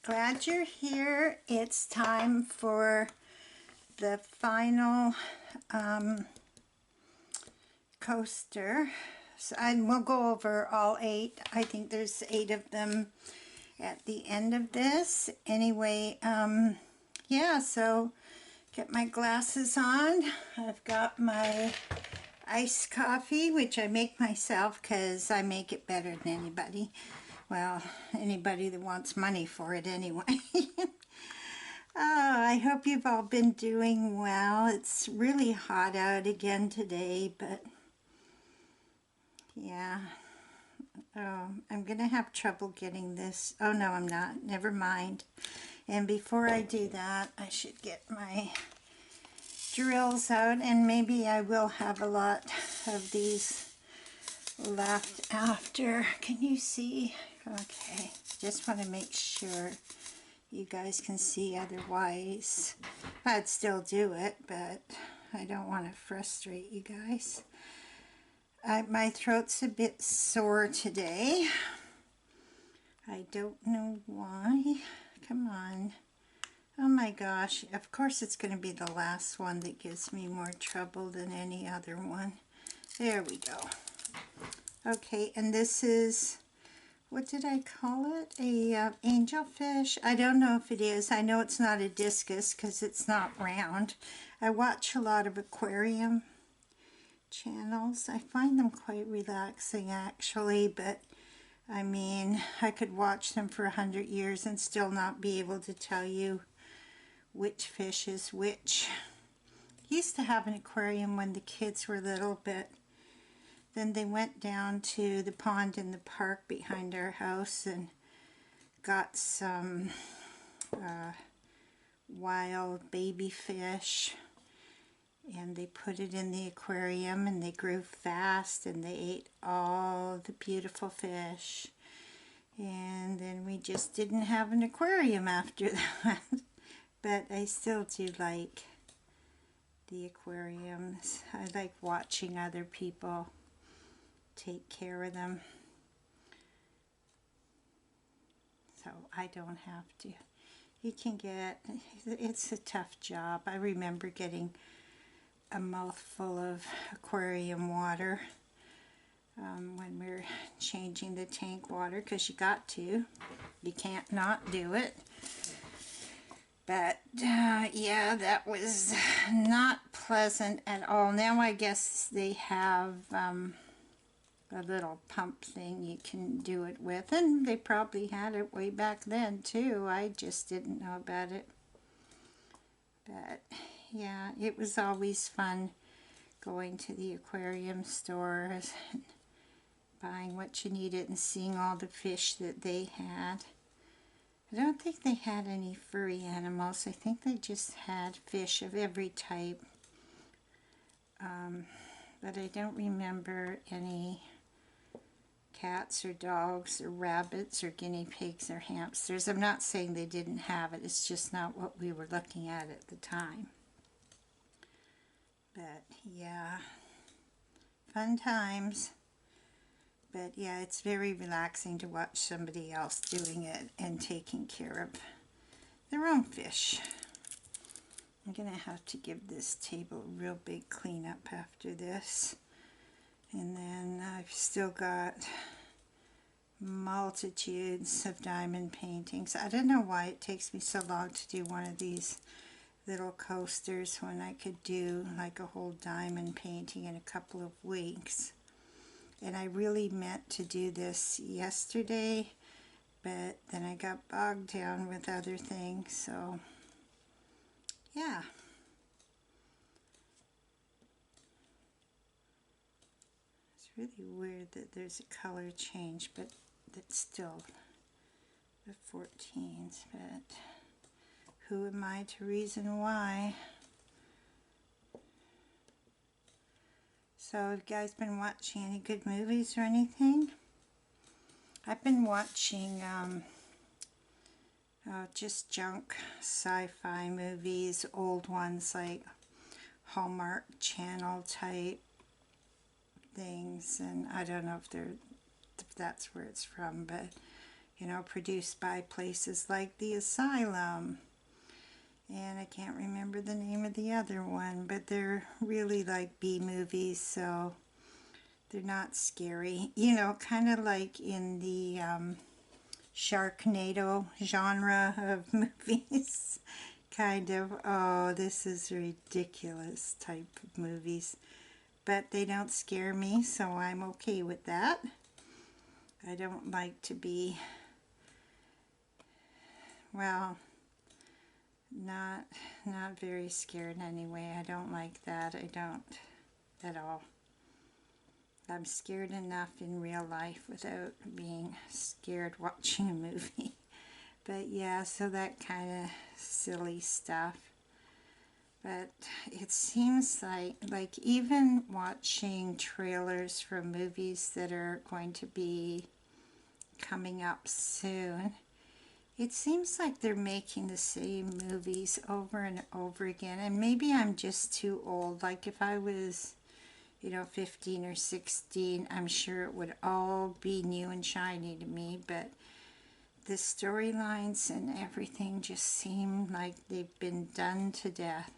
Glad you're here. It's time for the final coaster. So we'll go over all 8. I think there's 8 of them at the end of this. Anyway, yeah, so get my glasses on. I've got my iced coffee, which I make myself because I make it better than anybody. Well, anybody that wants money for it anyway. Oh, I hope you've all been doing well. It's really hot out again today, but yeah. Oh, I'm going to have trouble getting this. Oh, no, I'm not. Never mind. And before I do that, I should get my drills out, and maybe I will have a lot of these left after. Can you see? Okay, just want to make sure you guys can see, otherwise I'd still do it, but I don't want to frustrate you guys. My throat's a bit sore today. I don't know why. Come on. Oh my gosh, of course it's going to be the last one that gives me more trouble than any other one. There we go. Okay, and this is, what did I call it? A angelfish? I don't know if it is. I know it's not a discus because it's not round. I watch a lot of aquarium channels. I find them quite relaxing actually, but I mean, I could watch them for 100 years and still not be able to tell you which fish is which. Used to have an aquarium when the kids were little, but then they went down to the pond in the park behind our house and got some wild baby fish, and they put it in the aquarium and they grew fast and they ate all the beautiful fish, and then we just didn't have an aquarium after that. But I still do like the aquariums. I like watching other people take care of them, so I don't have to. You can get, it's a tough job. I remember getting a mouthful of aquarium water when we were changing the tank water, because you got to. You can't not do it. But yeah, that was not pleasant at all. Now I guess they have a little pump thing you can do it with, and they probably had it way back then too. I just didn't know about it. But yeah, it was always fun going to the aquarium stores and buying what you needed and seeing all the fish that they had. I don't think they had any furry animals. I think they just had fish of every type. But I don't remember any cats or dogs or rabbits or guinea pigs or hamsters. I'm not saying they didn't have it. It's just not what we were looking at the time. But yeah, fun times. But yeah, it's very relaxing to watch somebody else doing it and taking care of their own fish. I'm going to have to give this table a real big cleanup after this. And then I've still got multitudes of diamond paintings. I don't know why it takes me so long to do one of these little coasters when I could do like a whole diamond painting in a couple of weeks. And I really meant to do this yesterday, but then I got bogged down with other things, so yeah. It's really weird that there's a color change, but that's still the 14s, but who am I to reason why? So have you guys been watching any good movies or anything? I've been watching just junk sci-fi movies, old ones like Hallmark Channel type things, and I don't know if that's where it's from, but you know, produced by places like the Asylum. And I can't remember the name of the other one, but they're really like B movies, so they're not scary. You know, kind of like in the Sharknado genre of movies. Kind of, oh, this is ridiculous type of movies. But they don't scare me, so I'm okay with that. I don't like to be, well, not very scared anyway. I don't like that. I don't at all. I'm scared enough in real life without being scared watching a movie. But yeah, so that kind of silly stuff. But it seems like even watching trailers for movies that are going to be coming up soon, it seems like they're making the same movies over and over again. And maybe I'm just too old. Like if I was, you know, 15 or 16, I'm sure it would all be new and shiny to me. But the storylines and everything just seem like they've been done to death.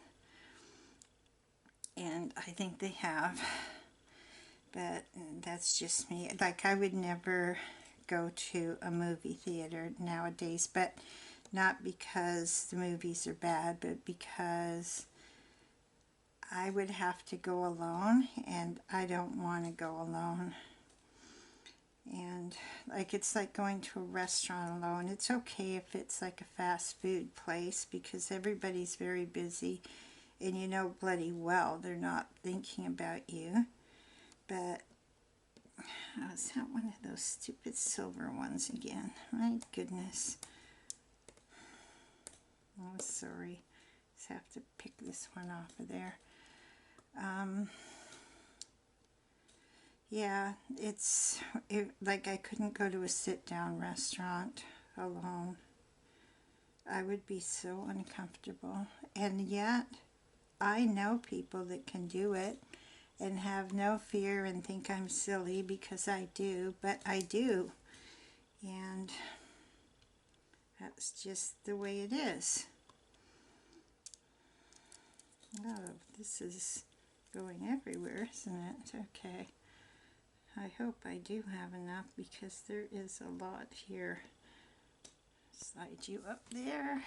And I think they have. But that's just me. Like I would never go to a movie theater nowadays, but not because the movies are bad, but because I would have to go alone, and I don't want to go alone. And like it's like going to a restaurant alone. It's okay if it's like a fast food place because everybody's very busy and you know bloody well they're not thinking about you. But oh, is that one of those stupid silver ones again? My goodness. Oh, sorry. Just have to pick this one off of there. Yeah, like I couldn't go to a sit-down restaurant alone. I would be so uncomfortable. And yet, I know people that can do it and have no fear and think I'm silly because I do, but I do. And that's just the way it is. Oh, this is going everywhere, isn't it? Okay. I hope I do have enough because there is a lot here. Slide you up there.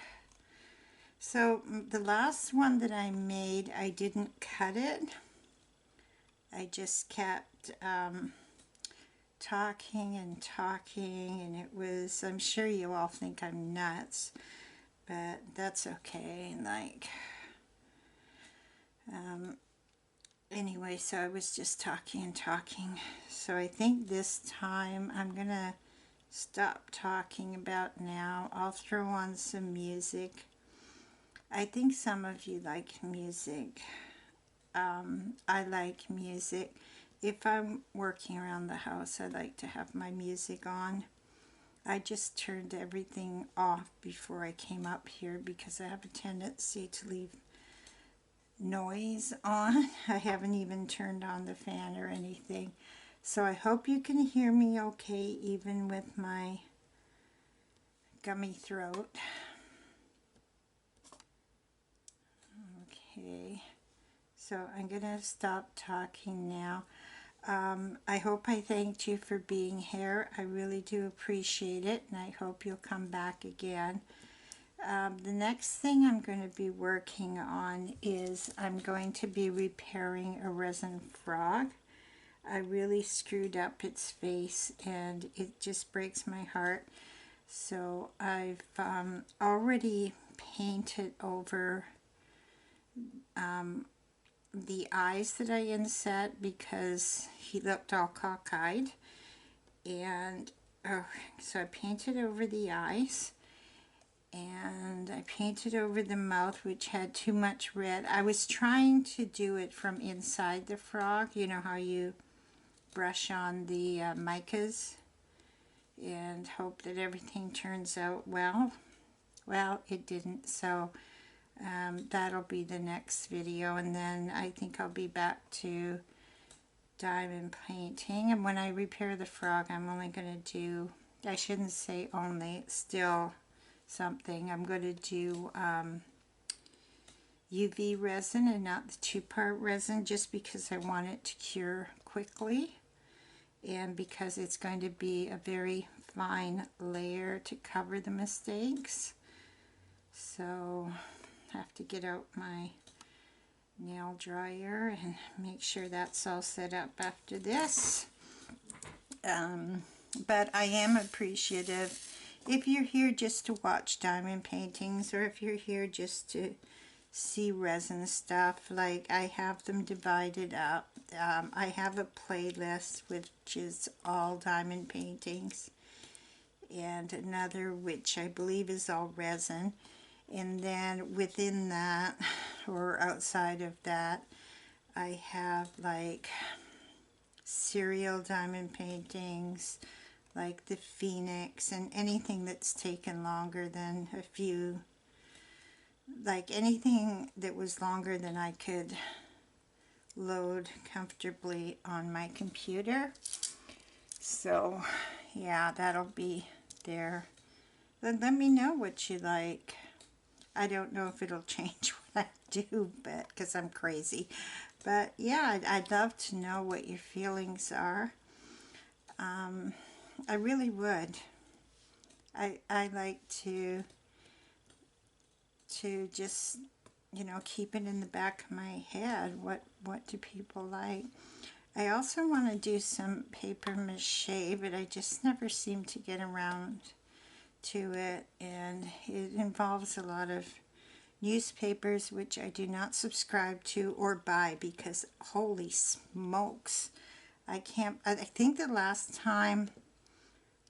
So the last one that I made, I didn't cut it. I just kept talking and talking, and it was, I'm sure you all think I'm nuts, but that's okay. Like, anyway, so I was just talking and talking. So I think this time I'm gonna stop talking about now. I'll throw on some music. I think some of you like music. I like music. If I'm working around the house, I like to have my music on. I just turned everything off before I came up here because I have a tendency to leave noise on. I haven't even turned on the fan or anything. So I hope you can hear me okay even with my gummy throat. Okay, so I'm gonna stop talking now. I hope I thanked you for being here. I really do appreciate it, and I hope you'll come back again. The next thing I'm going to be working on is I'm going to be repairing a resin frog. I really screwed up its face and it just breaks my heart. So I've already painted over the eyes that I inset because he looked all cockeyed. And so I painted over the eyes. And I painted over the mouth, which had too much red. I was trying to do it from inside the frog. You know how you brush on the micas and hope that everything turns out well. Well, it didn't, so that'll be the next video. And then I think I'll be back to diamond painting. And when I repair the frog, I'm only going to do I shouldn't say only, it's still something. I'm going to do UV resin and not the 2-part resin, just because I want it to cure quickly, and because it's going to be a very fine layer to cover the mistakes. So I have to get out my nail dryer and make sure that's all set up after this. But I am appreciative if you're here just to watch diamond paintings, or if you're here just to see resin stuff. Like, I have them divided up. I have a playlist which is all diamond paintings, and another which I believe is all resin. And then within that, or outside of that, I have like serial diamond paintings, like the Phoenix, and anything that's taken longer than a few, like anything that was longer than I could load comfortably on my computer. So yeah, that'll be there. Then let me know what you like. I don't know if it'll change what I do, but because I'm crazy. But yeah, I'd love to know what your feelings are. I really would. I like to just, you know, keep it in the back of my head. What do people like? I also want to do some paper mache, but I just never seem to get around to it, and it involves a lot of newspapers, which I do not subscribe to or buy, because holy smokes, I can't. I think the last time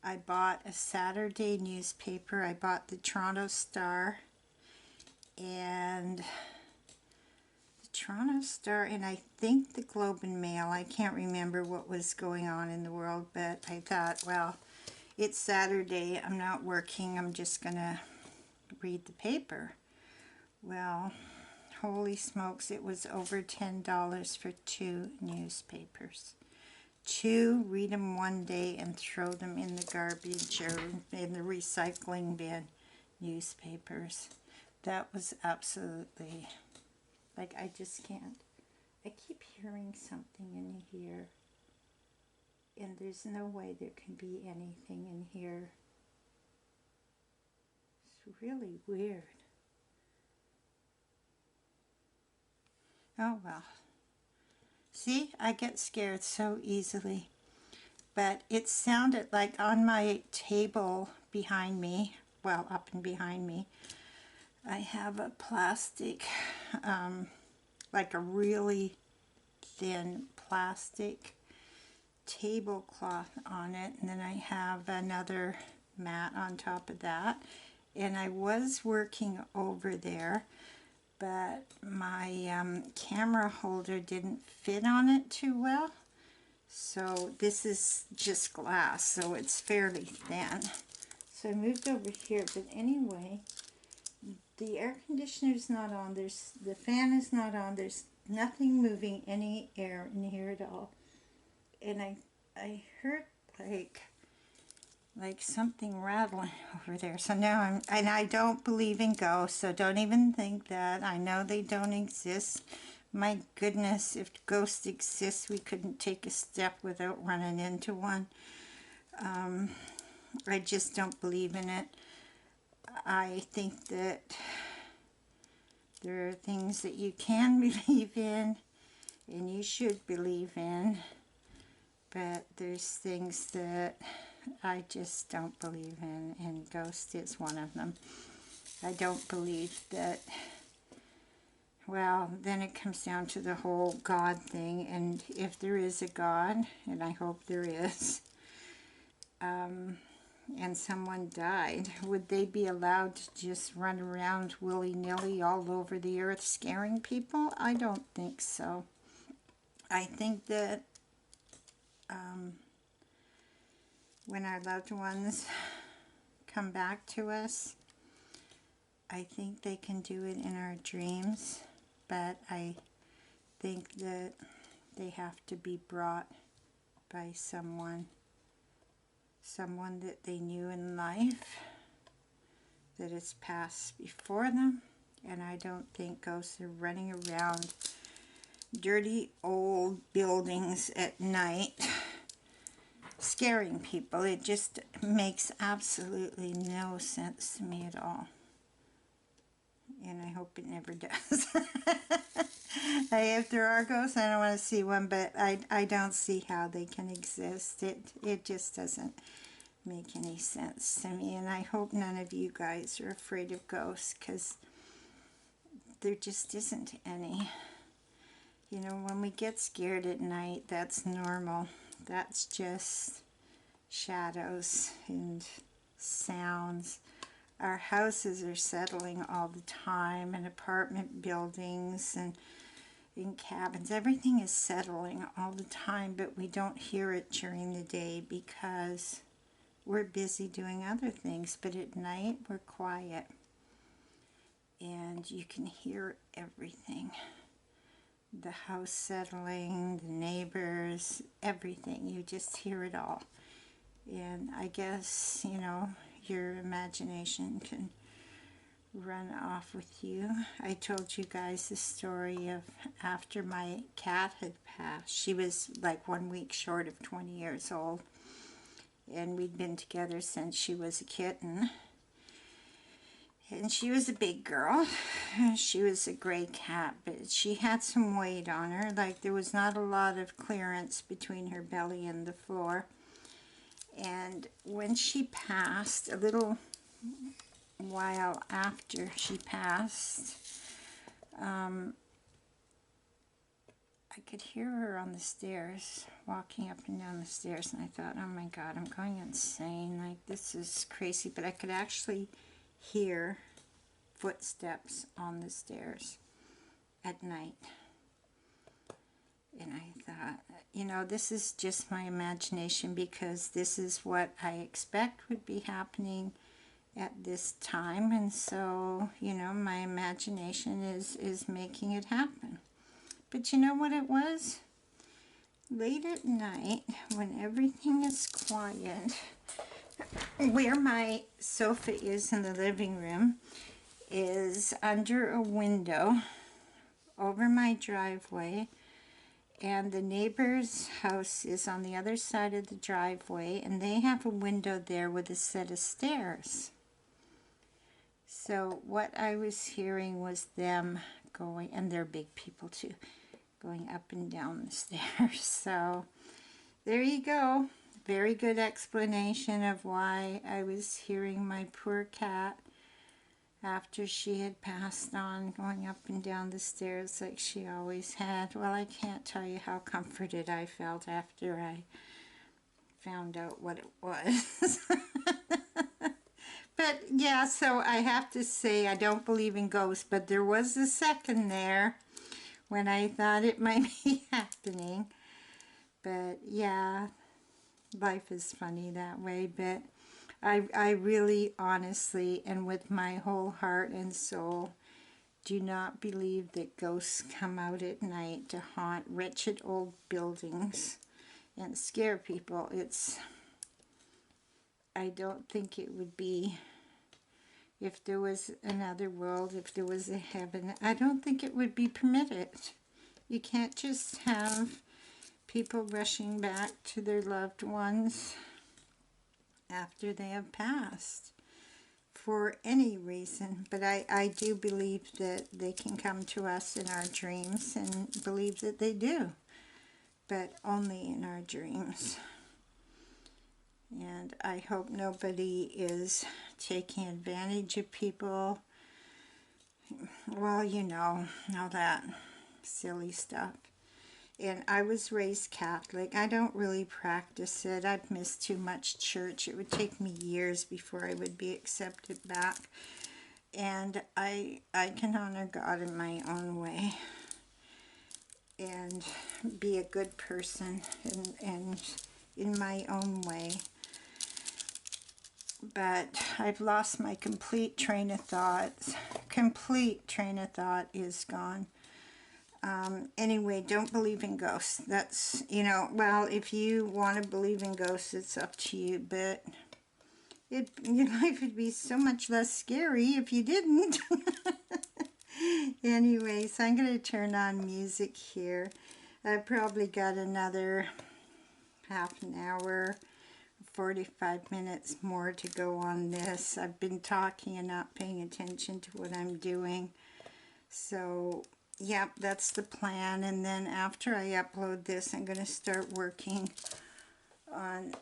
I bought a Saturday newspaper, I bought the Toronto Star, and I think the Globe and Mail. I can't remember what was going on in the world, but I thought, well, it's Saturday, I'm not working, I'm just gonna read the paper. Well, holy smokes, it was over $10 for 2 newspapers. 2, read them one day and throw them in the garbage or in the recycling bin newspapers. That was absolutely, like, I just can't. I keep hearing something in here, and there's no way there can be anything in here. It's really weird. Oh well. See, I get scared so easily. But it sounded like on my table behind me, well, up and behind me, I have a plastic, like a really thin plastic tablecloth on it, and then I have another mat on top of that. And I was working over there, but my camera holder didn't fit on it too well. So this is just glass, so it's fairly thin. So I moved over here, but anyway, the air conditioner's not on, the fan is not on, there's nothing moving any air in here at all. And I heard like something rattling over there. So now and I don't believe in ghosts, so don't even think that. I know they don't exist. My goodness, if ghosts exist, we couldn't take a step without running into one. I just don't believe in it. I think that there are things that you can believe in and you should believe in, but there's things that I just don't believe in, and ghost is one of them. I don't believe that. Well, then it comes down to the whole God thing, and if there is a God, and I hope there is, and someone died, would they be allowed to just run around willy-nilly all over the earth scaring people? I don't think so. I think that when our loved ones come back to us, I think they can do it in our dreams, but I think that they have to be brought by someone someone that they knew in life that has passed before them. And I don't think ghosts are running around dirty old buildings at night scaring people. It just makes absolutely no sense to me at all. And I hope it never does. If there are ghosts, I don't want to see one, but I don't see how they can exist. It just doesn't make any sense to me. And I hope none of you guys are afraid of ghosts, because there just isn't any. You know, when we get scared at night, that's normal. That's just shadows and sounds. Our houses are settling all the time, and apartment buildings and in cabins. Everything is settling all the time, but we don't hear it during the day because we're busy doing other things. But at night, we're quiet. And you can hear everything. The house settling, the neighbors, everything. You just hear it all. And I guess, you know, your imagination can run off with you. I told you guys the story of after my cat had passed. She was like 1 week short of 20 years old. And we'd been together since she was a kitten. And she was a big girl. She was a gray cat, but she had some weight on her. Like, there was not a lot of clearance between her belly and the floor. And when she passed, a little while after she passed, I could hear her on the stairs, walking up and down the stairs, and I thought, oh my God, I'm going insane. Like, this is crazy. But I could actually hear footsteps on the stairs at night. And I thought, you know, this is just my imagination, because this is what I expect would be happening at this time. And so, you know, my imagination is making it happen. But you know what it was? Late at night, when everything is quiet, where my sofa is in the living room is under a window over my driveway, and the neighbor's house is on the other side of the driveway, and they have a window there with a set of stairs. So what I was hearing was them going, and they're big people too, going up and down the stairs. So there you go. Very good explanation of why I was hearing my poor cat after she had passed on, going up and down the stairs like she always had. Well, I can't tell you how comforted I felt after I found out what it was. But yeah, so I have to say, I don't believe in ghosts, but there was a second there when I thought it might be happening. But yeah, life is funny that way. But I really, honestly, and with my whole heart and soul, do not believe that ghosts come out at night to haunt wretched old buildings and scare people. I don't think it would be, if there was another world, if there was a heaven, I don't think it would be permitted. You can't just have people rushing back to their loved ones after they have passed for any reason. But I do believe that they can come to us in our dreams, and believe that they do, but only in our dreams. And I hope nobody is taking advantage of people. Well, you know, all that silly stuff. And I was raised Catholic. I don't really practice it. I've missed too much church. It would take me years before I would be accepted back. And I can honor God in my own way and be a good person and in my own way. But I've lost my complete train of thought. Complete train of thought is gone. Anyway, don't believe in ghosts. That's, you know, well, if you want to believe in ghosts, it's up to you, but your life would be so much less scary if you didn't. Anyway, so I'm going to turn on music here. I've probably got another half an hour, 45 minutes more to go on this. I've been talking and not paying attention to what I'm doing. So, yep, that's the plan. And then after I upload this, I'm going to start working on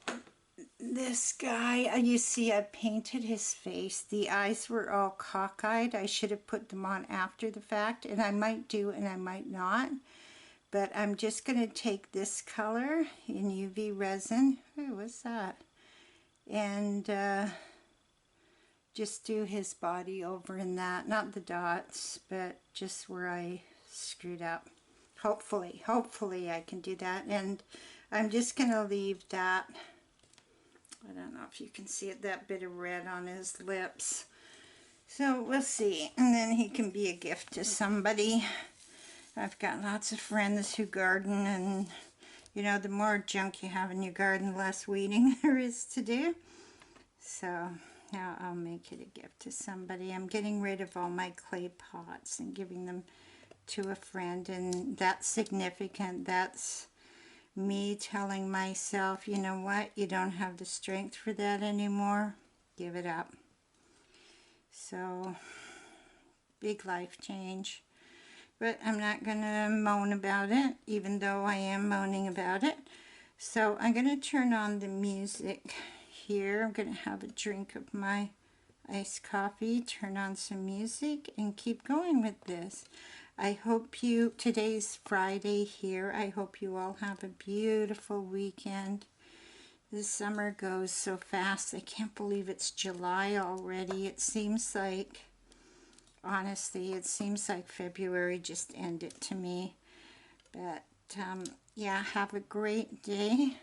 this guy. You see, I painted his face. The eyes were all cockeyed. I should have put them on after the fact, and I might do and I might not. But I'm just going to take this color in UV resin. Ooh, what's that? And just do his body over in that. Not the dots, but just where I screwed up. Hopefully I can do that. And I'm just going to leave that, I don't know if you can see it, that bit of red on his lips. So we'll see. And then he can be a gift to somebody. I've got lots of friends who garden, and you know, the more junk you have in your garden, the less weeding there is to do. So now I'll make it a gift to somebody. I'm getting rid of all my clay pots and giving them to a friend, and that's significant. That's me telling myself, you know what, you don't have the strength for that anymore. Give it up. So, big life change. But I'm not going to moan about it, even though I am moaning about it. So I'm going to turn on the music here. I'm going to have a drink of my iced coffee, turn on some music, and keep going with this. I hope you, today's Friday here, I hope you all have a beautiful weekend. The summer goes so fast. I can't believe it's July already. It seems like, honestly, it seems like February just ended to me. But, yeah, have a great day.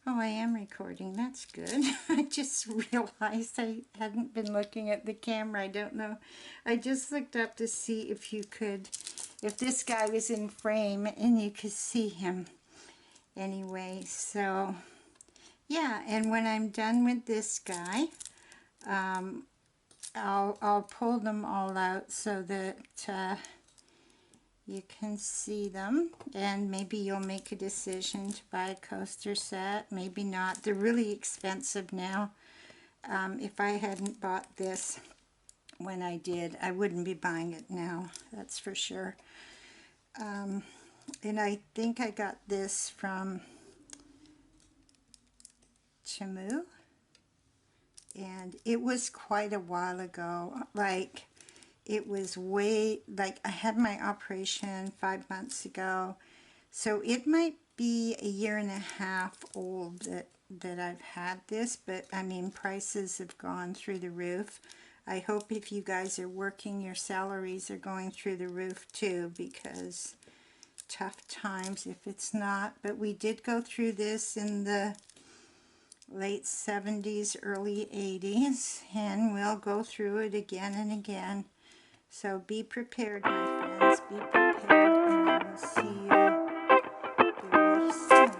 Oh, I am recording. That's good. I just realized I hadn't been looking at the camera. I don't know. I just looked up to see if you could, if this guy was in frame and you could see him. Anyway, so, yeah, and when I'm done with this guy, I'll pull them all out so that you can see them, and maybe you'll make a decision to buy a coaster set. Maybe not. They're really expensive now. If I hadn't bought this when I did, I wouldn't be buying it now. That's for sure. And I think I got this from Temu. And it was quite a while ago. Like, it was way, like, I had my operation 5 months ago. So it might be a year and a half old that I've had this. But, I mean, prices have gone through the roof. I hope if you guys are working, your salaries are going through the roof too, because tough times if it's not. But we did go through this in the late 70s, early 80s, and we'll go through it again and again. So be prepared, my friends. Be prepared, and I will see you very soon.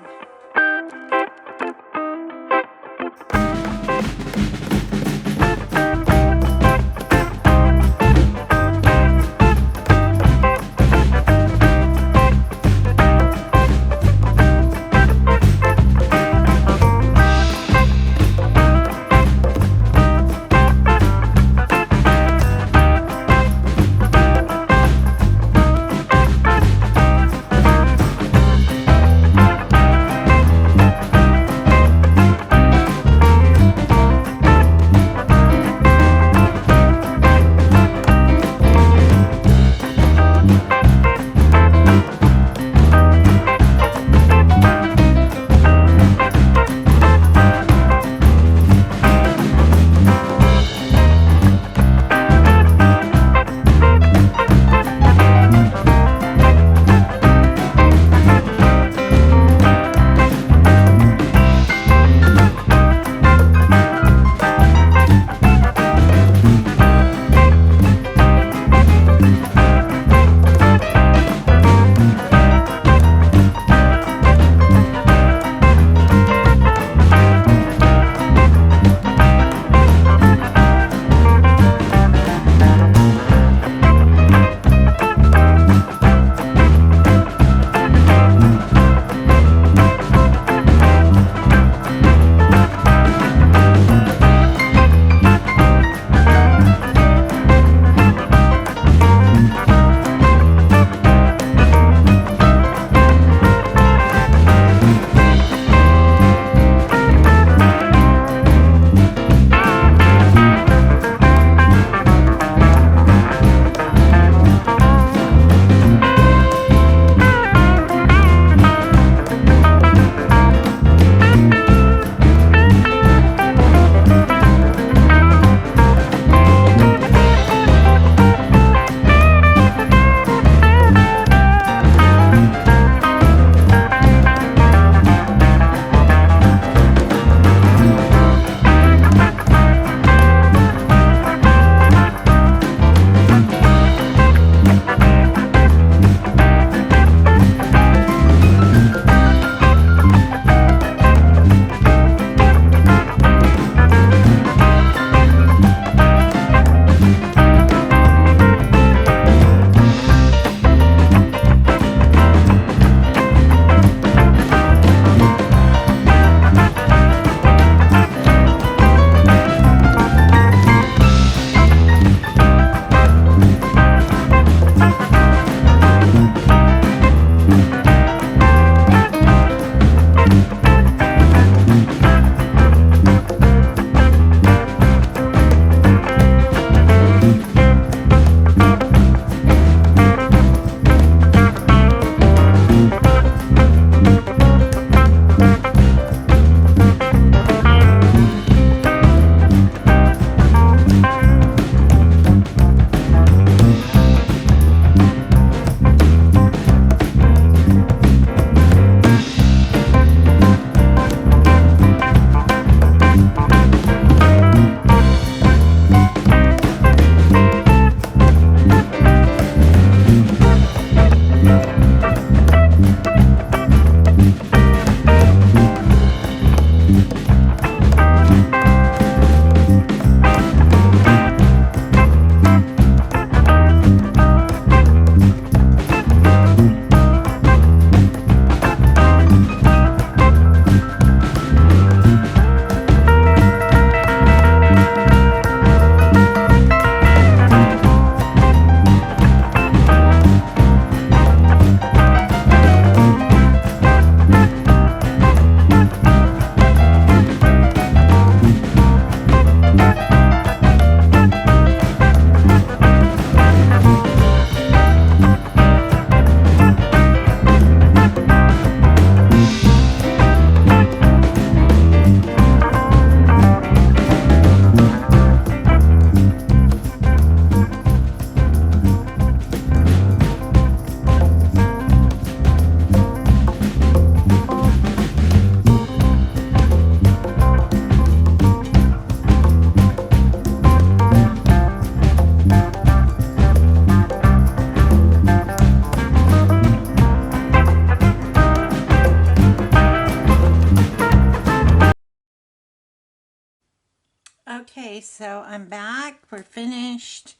Okay, so I'm back. We're finished.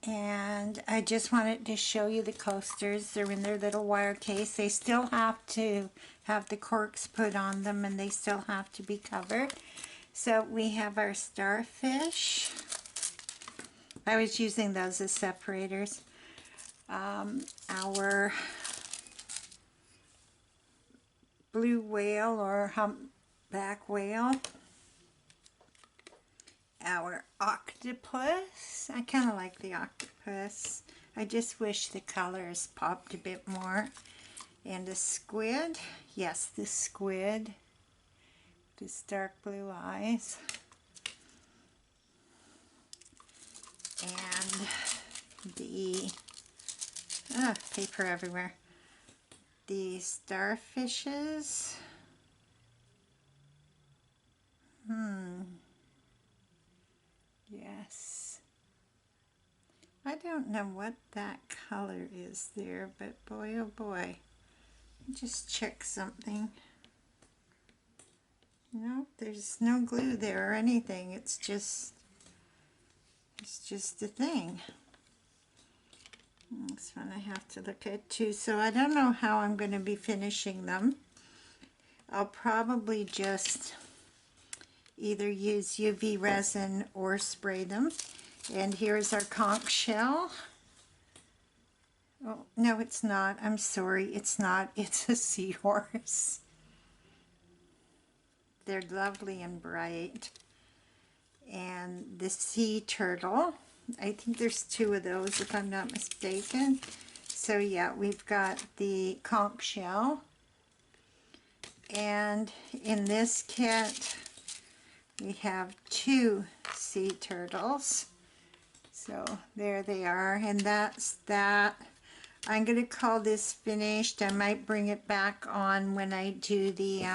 And I just wanted to show you the coasters. They're in their little wire case. They still have to have the corks put on them, and they still have to be covered. So we have our starfish. I was using those as separators. Our blue whale or humpback whale. Our octopus. I kind of like the octopus. I just wish the colors popped a bit more. And a squid. Yes, the squid. This dark blue eyes. And the paper everywhere. The starfishes. Yes. I don't know what that color is there, but boy oh boy. Just check something. No, there's no glue there or anything. It's just a thing. This one I have to look at too. So I don't know how I'm going to be finishing them. I'll probably just either use UV resin or spray them. And here's our conch shell. Oh, no, it's not. I'm sorry. It's not. It's a seahorse. They're lovely and bright. And the sea turtle. I think there's two of those if I'm not mistaken. So yeah, we've got the conch shell. And in this kit, we have two sea turtles. So there they are, and that's that. I'm going to call this finished. I might bring it back on when I do the,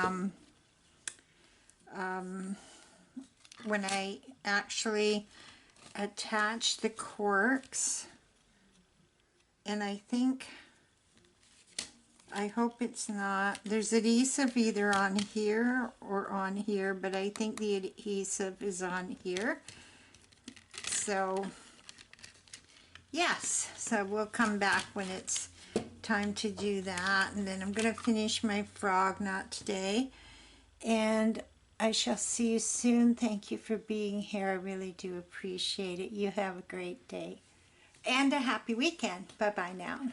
when I actually attach the corks. And I think, I hope it's not, there's adhesive either on here or on here, but I think the adhesive is on here. So, yes, so we'll come back when it's time to do that. And then I'm going to finish my frog knot today. And I shall see you soon. Thank you for being here. I really do appreciate it. You have a great day. And a happy weekend. Bye-bye now.